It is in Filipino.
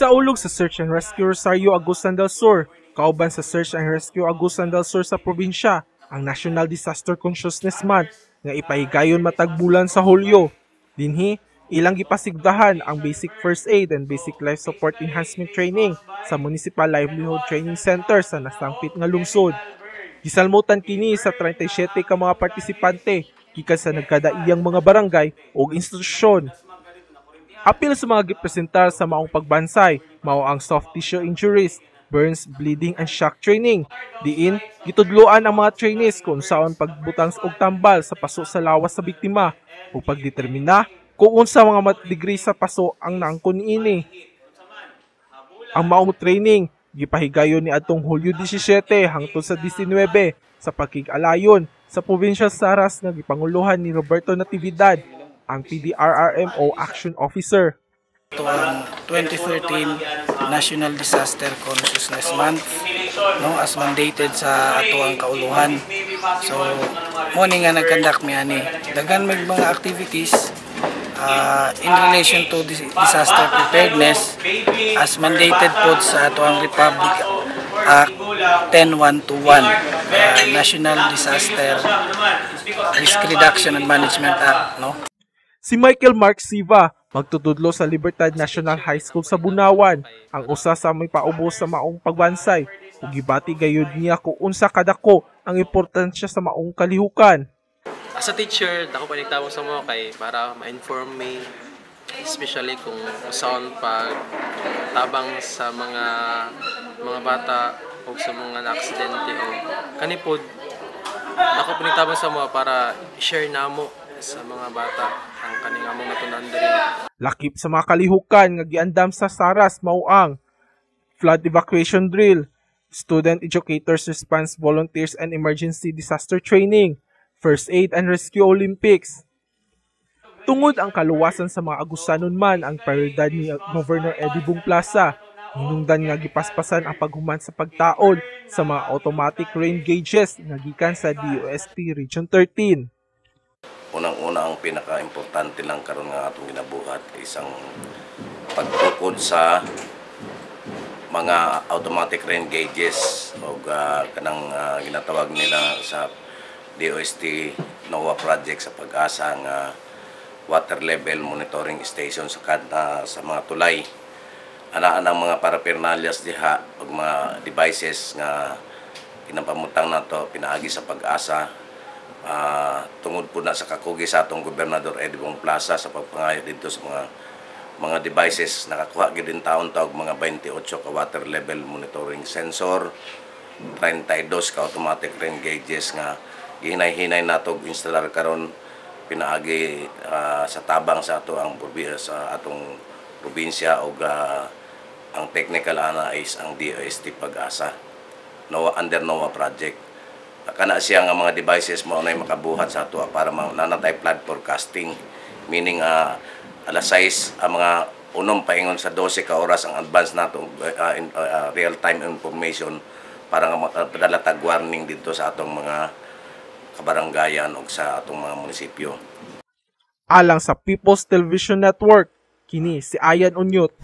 Ginaulog sa Search and Rescue Rosario Agusan del Sur, kauban sa Search and Rescue Agusan del Sur sa probinsya, ang National Disaster Consciousness Month nga ipahigayon matag bulan sa Hulyo. Dinhi, ilang gipasigdahan ang Basic First Aid and Basic Life Support Enhancement Training sa Municipal Livelihood Training Center sa nasangpit nga lungsod. Gisalmutan kini sa 37 ka mga partisipante gikan sa nagkadaiyang mga barangay o institusyon. Apil sa mga gipresentar sa maong pagbansay, mao ang soft tissue injuries, burns, bleeding and shock training. Diin, gitudloan ang mga trainees kung saan pagbutang og tambal sa paso sa lawas sa biktima o pagdetermina kung unsa mga degree sa paso ang naangkon niini. Ang maong training gipahigayon ni adtong Hulyo 17 hangtod sa 19 sa pagkig-alayon sa Provincial Saras nga gipanguluhan ni Roberto Natividad, ang PDRRMO Action Officer. Ito ang 2013 National Disaster Consciousness Month, no, as mandated sa ato ang kauluhan. So, morning nga nag-conduct mi ani. Daghan may mga activities in relation to disaster preparedness as mandated po sa ato ang Republic Act 10121, National Disaster Risk Reduction and Management Act, no. Si Michael Mark Siva magtutudlo sa Libertad National High School sa Bunawan, ang usa sa may paubos sa maong pagbansay, ug gibati gayud niya kung unsa kadako ang importansya sa maong kalihukan. As a teacher, dako panigtawag sa mo kay para ma-inform me, especially kung saan pag tabang sa mga bata o sa mga aksidente o kanipod. Dako panigtawag sa mo para i-share namo sa mga bata ang kaning among natunan diri. Lakip sa mga kalihukan nga giandam sa Saras mao ang flood evacuation drill, student educators response volunteers and emergency disaster training, first aid and rescue Olympics. Tungod ang kaluwasan sa mga Agusanon man ang prioridad ni Governor Eddie Bong Plaza, hinungdan nga gipaspasan ang paghuman sa pagtaod sa mga automatic rain gauges nga gikan sa DOST Region 13. Unang-una ang pinaka-importante lang karon nga atong ginabuhat isang pagtukod sa mga automatic rain gauges o kanang ginatawag nila sa DOST NOAA project sa pag-asa nga water level monitoring station sa mga tulay. Anaan ang mga parapernalyas diha ug mga devices nga ginapamutang nato pinaagi sa pag-asa. Tungod po na sa kakugi sa atong Gobernador Eddie Bong Plaza sa pagpangayo dito sa mga devices. Nakakuha gid din taon tawag mga 28 ka water level monitoring sensor, 32 ka automatic rain gauges nga gihinay-hinay nato instalar karon pinaagi sa tabang sa ato ang sa atong probinsya ug ang technical ana is ang DOST Pag-asa under NOAA project. Kana siya nga mga devices mo na makabuhat sa ato para nanatay flood forecasting, meaning alas 6 ang mga unom paingon sa 12 ka oras ang advance nato real time information para nga makapadala tag warning dito sa atong mga kabaranggayan o sa atong mga munisipyo. Alang sa People's Television Network, kini si Ayan Unyot.